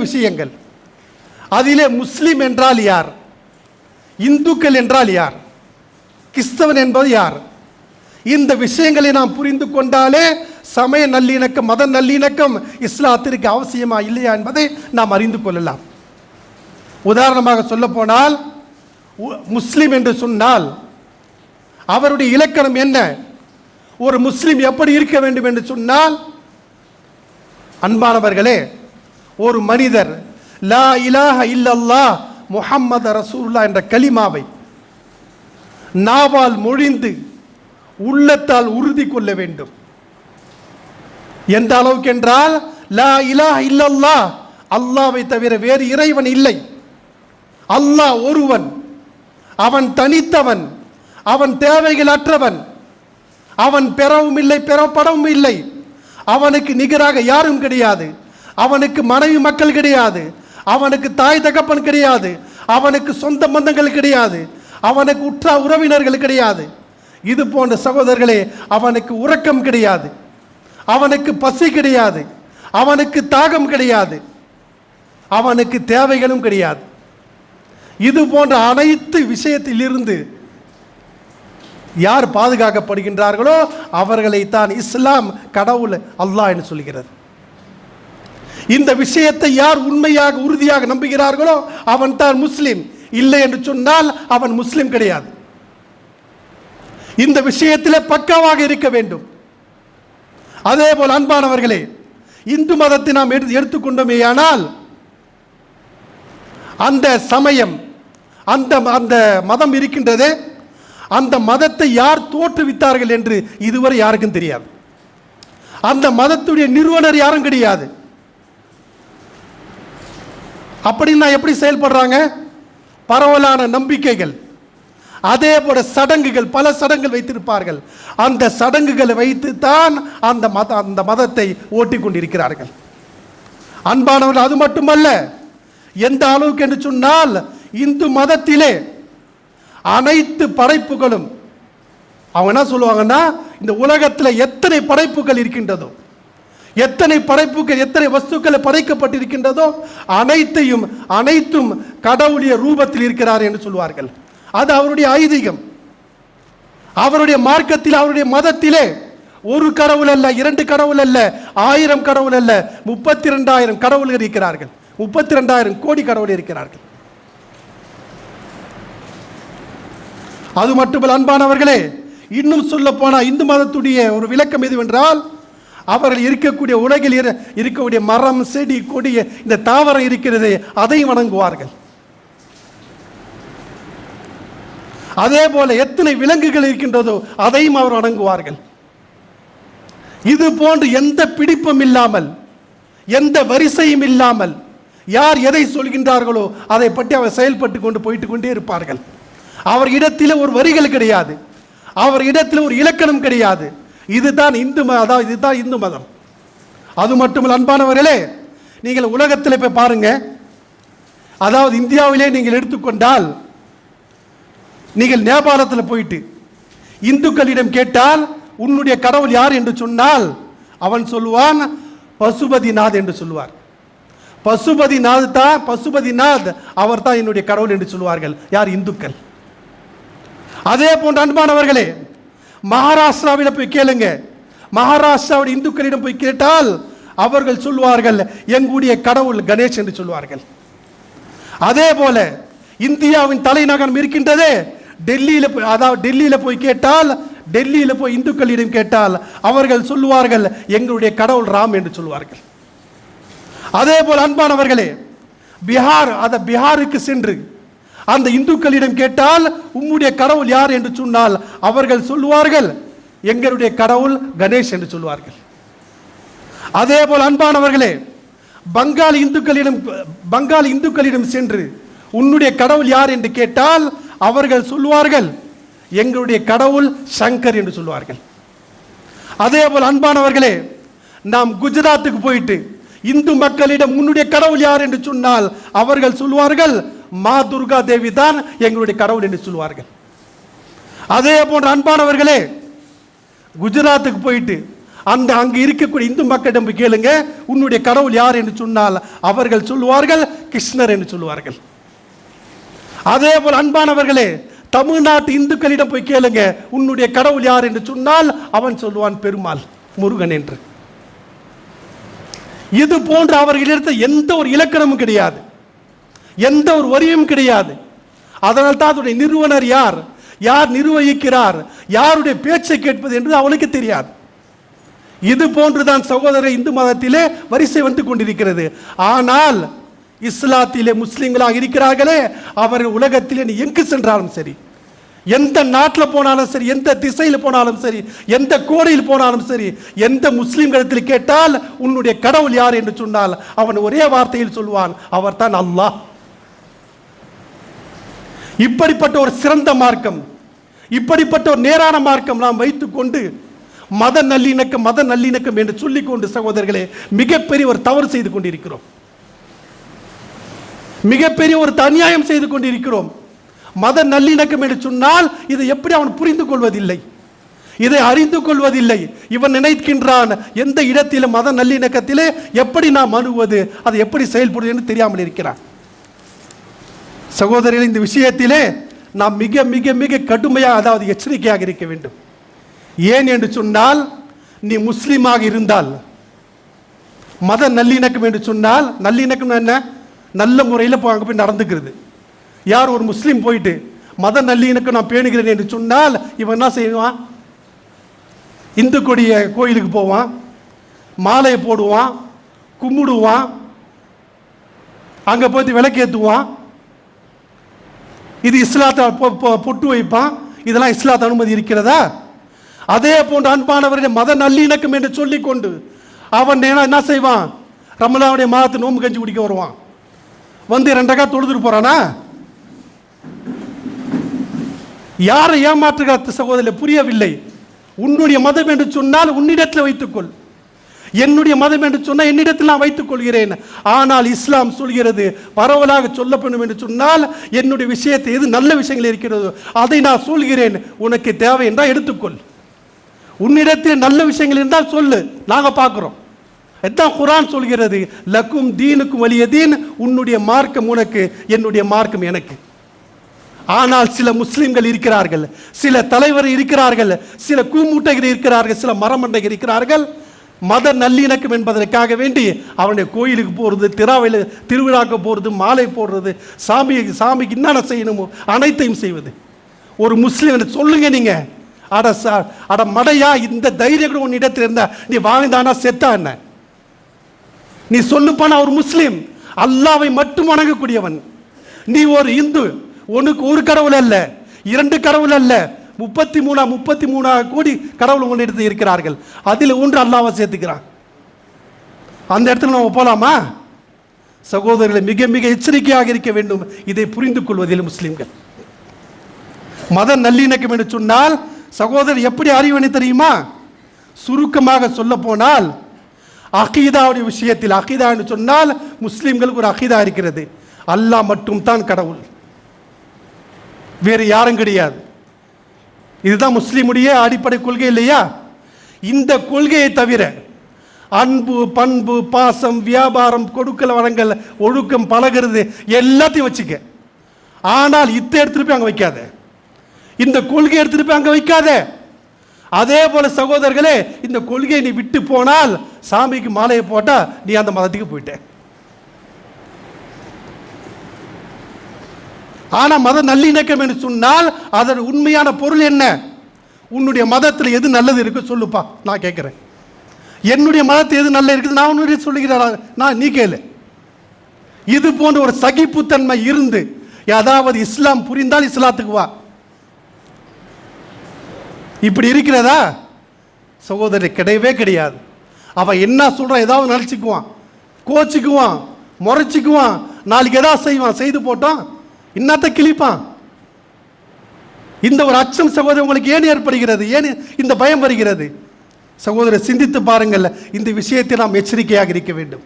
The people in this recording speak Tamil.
விஷயங்கள். அதிலே முஸ்லிம் என்றால் யார், இந்துக்கள் என்றால் யார், கிறிஸ்தவன் என்பது யார், இந்த விஷயங்களை நாம் புரிந்து கொண்டாலே சமய நல்லிணக்கம், மத நல்லிணக்கம் இஸ்லாத்திற்கு அவசியமா இல்லையா என்பதை நாம் அறிந்து கொள்ளலாம். உதாரணமாக சொல்ல போனால், முஸ்லிம் என்று சொன்னால் அவருடைய இலக்கணம் என்ன, ஒரு முஸ்லிம் எப்படி இருக்க வேண்டும் என்று சொன்னால், அன்பானவர்களே, ஒரு மனிதர் லா இலாஹ இல்லல்லாஹ் முஹம்மது ரசூலுல்லாஹ் என்ற கலிமாவை நாவால் மொழிந்து உள்ளத்தால் உறுதி கொள்ள வேண்டும். எந்த அளவுக்கு என்றால், லா இலாஹ இல்லல்லாஹ், அல்லாஹ்வை தவிர வேறு இறைவன் இல்லை, அல்லாஹ் ஒருவன், அவன் தனித்தவன், அவன் தேவைகள் அற்றவன், அவன் பெறவும் இல்லை பெறப்படவும் இல்லை, அவனுக்கு நிகராக யாரும் கிடையாது, அவனுக்கு மனைவி மக்கள் கிடையாது, அவனுக்கு தாய் தகப்பன் கிடையாது, அவனுக்கு சொந்த பந்தங்கள் கிடையாது, அவனுக்கு உற்ற உறவினர்கள் கிடையாது. இது போன்ற சகோதரர்களே, அவனுக்கு உறக்கம் கிடையாது, அவனுக்கு பசி கிடையாது, அவனுக்கு தாகம் கிடையாது, அவனுக்கு தேவைகளும் கிடையாது. இது போன்ற அனைத்து விஷயத்திலிருந்து யார் பாதுகாக்கப்படுகின்றார்களோ அவர்களைத்தான் இஸ்லாம் கடவுள் அல்லாஹ் என்று சொல்கிறது. இந்த விஷயத்தை யார் உண்மையாக உறுதியாக நம்புகிறார்களோ அவன் தான் முஸ்லிம். இல்லை என்று சொன்னால் அவன் முஸ்லிம் கிடையாது. இந்த விஷயத்தில் பக்காவாக இருக்க வேண்டும். அதே போல் அன்பானவர்களே, இந்து மதத்தை நாம் எடுத்துக்கொண்டோமேயானால் அந்த சமயம், அந்த அந்த மதம் இருக்கின்றது, அந்த மதத்தை யார் தோற்றுவித்தார்கள் என்று இதுவரை யாருக்கும் தெரியாது. அந்த மதத்துடைய நிறுவனர் யாரும் கிடையாது. அப்படின்னா எப்படி செயல்படுறாங்க? பரவலான நம்பிக்கைகள், அதே போல சடங்குகள், பல சடங்குகள் வைத்திருப்பார்கள். அந்த சடங்குகளை வைத்து தான் அந்த மதத்தை ஓட்டிக் கொண்டிருக்கிறார்கள். அன்பானவர்கள், அது மட்டுமல்ல, எந்த அளவுக்கு என்று சொன்னால், இந்து மதத்திலே அனைத்து படைப்புகளும், அவங்க என்ன சொல்லுவாங்கன்னா, இந்த உலகத்தில் எத்தனை படைப்புகள் இருக்கின்றதோ, எத்தனை படைப்புகள், எத்தனை வஸ்துக்கள் படைக்கப்பட்டிருக்கின்றதோ அனைத்தும் கடவுளுடைய ரூபத்தில் இருக்கிறார் என்று சொல்வார்கள். அது அவருடைய ஐதீகம். அவருடைய மார்க்கத்தில், அவருடைய மதத்திலே ஒரு கடவுள் அல்ல, இரண்டு கடவுள் அல்ல, 1000 கடவுள் அல்ல, 32,000 கடவுள்கள் இருக்கிறார்கள். 32,000 கோடி கடவுள் இருக்கிறார்கள். அது மட்டுமல்ல அன்பானவர்களே, இன்னும் சொல்ல போனால் இந்து மதத்துடைய ஒரு விளக்கம் எதுவென்றால், அவர்கள் இருக்கக்கூடிய உலகில் இருக்கக்கூடிய மரம், செடி, கொடி, இந்த தாவரம் இருக்கிறது, அதை வணங்குவார்கள். அதே போல எத்தனை விலங்குகள் இருக்கின்றதோ அதையும் அவர் வணங்குவார்கள். இது போன்று எந்த பிடிப்பும் இல்லாமல், எந்த வரிசையும் இல்லாமல் யார் எதை சொல்கின்றார்களோ அதை பற்றி அவர் செயல்பட்டு போயிட்டு கொண்டே இருப்பார்கள். அவர் இடத்தில் ஒரு வரிகள் கிடையாது, அவர் இடத்தில் ஒரு இலக்கணம் கிடையாது. இதுதான் இந்து மதம், இதுதான் இந்து மதம். அது மட்டுமல்ல அன்பானவர்களே, நீங்கள் உலகத்தில் போய் பாருங்க, அதாவது இந்தியாவிலே நீங்கள் எடுத்துக்கொண்டால், நீங்கள் நேபாளத்தில் போயிட்டு இந்துக்களிடம் கேட்டால் உன்னுடைய கடவுள் யார் என்று சொன்னால் அவன் சொல்லுவான் பசுபதிநாத் என்று சொல்லுவார். பசுபதிநாத் அவர் தான் என்னுடைய கடவுள் என்று சொல்லுவார்கள். யார்? இந்துக்கள். அதே போன்ற அன்பானவர்களே, மகாராஷ்டிராவில் போய் கேளுங்க, மகாராஷ்டிராவுடைய இந்துக்களிடம் போய் கேட்டால் அவர்கள் சொல்லுவார்கள் எங்களுடைய கடவுள் கணேஷ் என்று சொல்லுவார்கள். அதே போல இந்தியாவின் தலைநகரம் இருக்கின்றதே டெல்லியில், அதாவது டெல்லியில் போய் கேட்டால், டெல்லியில் போய் இந்துக்களிடம் கேட்டால் அவர்கள் சொல்லுவார்கள் எங்களுடைய கடவுள் ராம் என்று சொல்லுவார்கள். அதே போல அன்பானவர்களே, பிகாருக்கு சென்று அந்த இந்துக்களிடம் கேட்டால் உம்முடைய கடவுள் யார் என்று சொன்னால் அவர்கள் சொல்லுவார்கள் எங்களுடைய கடவுள் கணேஷ் என்று சொல்லுவார்கள். அதே போல் அன்பானவர்களே, பங்காளி இந்துக்களிடம் சென்று உன்னுடைய கடவுள் யார் என்று கேட்டால் அவர்கள் சொல்லுவார்கள் எங்களுடைய கடவுள் சங்கர் என்று சொல்லுவார்கள். அதே போல் அன்பானவர்களே, நாம் குஜராத்துக்கு போயிட்டு இந்து மக்களிடம் உன்னுடைய கடவுள் யார் என்று சொன்னால் அவர்கள் சொல்லுவார்கள் மா துர்கா தேவி தான் எங்களுடைய கடவுள் என்று சொல்லுவார்கள். அதே போன்ற அன்பானவர்களே, குஜராத்துக்கு போயிட்டு அங்கு இருக்கக்கூடிய இந்து மக்களிடம் போய் கேளுங்க, உன்னுடைய கடவுள் யார் என்று சொன்னால் அவர்கள் சொல்லுவார்கள் கிருஷ்ணர் என்று சொல்லுவார்கள். அதே போல் அன்பானவர்களே, தமிழ்நாட்டு இந்துக்களிடம் போய் கேளுங்க, உன்னுடைய கடவுள் யார் என்று சொன்னால் அவன் சொல்லுவான் பெருமாள், முருகன் என்று. இது போன்ற அவர்களிடத்தில் எந்த ஒரு இலக்கணமும் கிடையாது, எந்த ஒரு வரியும் கிடையாது. அதனால் தான் அதனுடைய நிறுவனர் யார், யார் நிர்வகிக்கிறார், யாருடைய பேச்சை கேட்பது என்று அவனுக்கு தெரியாது. இது போன்றுதான் சகோதரர் இந்து மதத்திலே வரிசை வந்து கொண்டிருக்கிறது. ஆனால் இஸ்லாத்திலே முஸ்லிம்களாக இருக்கிறார்களே, அவர்கள் உலகத்திலே நீ எங்கு சென்றாலும் சரி, எந்த நாட்டில் போனாலும் சரி, எந்த திசையில் போனாலும் சரி, எந்த கோடையில் போனாலும் சரி, எந்த முஸ்லிம்களிடத்தில் கேட்டால் உன்னுடைய கடவுள் யார் என்று சொன்னால் அவன் ஒரே வார்த்தையில் சொல்வான், அவர் தான் அல்லாஹ். இப்படிப்பட்ட ஒரு சிறந்த மார்க்கம், இப்படிப்பட்ட ஒரு நேரான மார்க்கம் நாம் வைத்துக்கொண்டு மத நல்லிணக்கம் என்று சொல்லிக்கொண்டு சகோதரர்களே மிகப்பெரிய ஒரு தவறு செய்து கொண்டிருக்கிறோம், மிகப்பெரிய ஒரு அநியாயம் செய்து கொண்டிருக்கிறோம். மத நல்லிணக்கம் என்று சொன்னால் இதை எப்படி அவன் புரிந்து கொள்வதில்லை, இதை அறிந்து கொள்வதில்லை. இவன் நினைக்கின்றான் எந்த இடத்திலும் மத நல்லிணக்கத்திலே எப்படி நாம் அணுவது, அதை எப்படி செயல்படுவது என்று தெரியாமல் இருக்கிறான். சகோதரர்கள், இந்த விஷயத்திலே நாம் மிக மிக மிக கடுமையாக, அதாவது எச்சரிக்கையாக இருக்க வேண்டும். ஏன் என்று சொன்னால், நீ முஸ்லீமாக இருந்தால் மத நல்லிணக்கம் என்று சொன்னால், நல்லிணக்கம் என்ன, நல்ல முறையில் அங்கே போய் நடந்துக்கிறது. யார் ஒரு முஸ்லீம் போயிட்டு மத நல்லிணக்கம் நான் பேணுகிறேன் என்று சொன்னால் இவன் என்ன செய்வான், இந்து கொடிய கோயிலுக்கு போவான், மாலையை போடுவான், கும்பிடுவான், அங்கே போய் விளக்கேற்றுவான், இது இஸ்லாத்தை பொட்டு வைப்பான். இதெல்லாம் இஸ்லாத்தை அனுமதி இருக்கிறதா? அதே போன்ற அன்பானவர்கள் மத நல்லிணக்கம் என்று சொல்லிக்கொண்டு அவன் என்ன செய்வான், ரமலானுடைய மாதத்தை நோம்பு கஞ்சி குடிக்க வருவான், வந்து 2 ரக்காத் தொழுதுட்டு போறானா? யாரை ஏமாற்றுகிற சகோதரர் புரியவில்லை. உன்னுடைய மதம் என்று சொன்னால் உன்னிடத்தில் வைத்துக்கொள், என்னுடைய மதம் என்று சொன்னால் என்னிடத்தில் நான் வைத்துக் கொள்கிறேன். ஆனால் இஸ்லாம் சொல்கிறது பரவலாக சொல்லப்படும் என்று சொன்னால் என்னுடைய விஷயத்தை எது நல்ல விஷயங்கள் இருக்கிறதோ அதை நான் சொல்கிறேன், உனக்கு தேவை என்றால் எடுத்துக்கொள். உன்னிடத்தில் நல்ல விஷயங்கள் இருந்தால் சொல்லு, நாங்கள் பார்க்குறோம். இதுதான் குர்ஆன் சொல்கிறது, லக்கும் தீனுக்கும் வலிய தீன், உன்னுடைய மார்க்கம் உனக்கு, என்னுடைய மார்க்கம் எனக்கு. ஆனால் சில முஸ்லிம்கள் இருக்கிறார்கள், சில தலைவர் இருக்கிறார்கள், சில கூமூட்டைகள் இருக்கிறார்கள், சில மரமண்டைகள் இருக்கிறார்கள். மத நல்லிணக்கம் என்பதற்காக வேண்டி அவனுடைய கோயிலுக்கு போகிறது, திருவிழாக்கு போகிறது, மாலை போடுறது, சாமிக்கு என்னென்ன செய்யணுமோ அனைத்தையும் செய்வது. ஒரு முஸ்லீம் சொல்லுங்க நீங்க, அட மடையா, இந்த தைரியம் கூட உன் இடத்துல இருந்தா நீ வாழ்ந்தானா செத்தா என்ன? நீ சொல்லுப்பான ஒரு முஸ்லீம், அல்லாவை மட்டும் வணங்கக்கூடியவன். நீ ஒரு இந்து, உனக்கு ஒரு கடவுள் அல்ல, 2 கடவுள் அல்ல, 33 கோடி கடவுள் உங்களிடத்தில் இருக்கிறார்கள். அதில் ஒன்று அல்லாஹ்வை சேர்த்துக்கிறான். அந்த இடத்துல நம்ம போலாமா? சகோதரர்களை, மிக மிக எச்சரிக்கையாக இருக்க வேண்டும். இதை புரிந்து கொள்வதில் முஸ்லிம்கள் மத நல்லிணக்கம் என்று சொன்னால் சகோதரர் எப்படி அறிவனை தெரியுமா? சுருக்கமாக சொல்ல போனால் அகீதாவுடைய விஷயத்தில், அகீதா என்று சொன்னால் முஸ்லிம்களுக்கு ஒரு அகீதா இருக்கிறது, அல்லாஹ் மட்டும் தான் கடவுள், வேறு யாரும் கிடையாது. இதுதான் முஸ்லிமுடைய அடிப்படை கொள்கை இல்லையா? இந்த கொள்கையை தவிர அன்பு, பண்பு, பாசம், வியாபாரம், கொடுக்கல் வழங்கல், ஒழுக்கம், பழகிறது எல்லாத்தையும் வச்சுக்க. ஆனால் இதை எடுத்துட்டு போய் அங்கே வைக்காத, இந்த கொள்கையை எடுத்துட்டு போய் அங்கே வைக்காத. அதே போல சகோதரர்களே, இந்த கொள்கையை நீ விட்டு போனால், சாமிக்கு மாலையை போட்டா நீ அந்த மதத்துக்கு போயிட்ட. ஆனால் மத நல்லிணக்கம் என்று சொன்னால் அதன் உண்மையான பொருள் என்ன? உன்னுடைய மதத்தில் எது நல்லது இருக்கு சொல்லுப்பா, நான் கேட்குறேன். என்னுடைய மதத்தில் எது நல்லது இருக்குது நான் உன்னுடைய சொல்லுகிறேன், நான் நீ கேளு. இது போன்ற ஒரு சகிப்புத்தன்மை இருந்து, அதாவது இஸ்லாம் புரிந்தால் இஸ்லாத்துக்கு வா. இப்படி இருக்கிறதா சகோதரர்? கிடையவே கிடையாது. அவன் என்ன சொல்றான், ஏதாவது நினச்சிக்குவான், கோச்சிக்குவான், முறைச்சிக்குவான், நாளைக்கு ஏதாவது செய்வான், செய்து போட்டான் இன்னத்தை கிழிப்பான். இந்த ஒரு அச்சம் சகோதரர் உங்களுக்கு ஏன் ஏற்படுகிறது? ஏன் இந்த பயம் வருகிறது? சகோதரர் சிந்தித்து பாருங்கள். இந்த விஷயத்தை நாம் எச்சரிக்கையாக இருக்க வேண்டும்.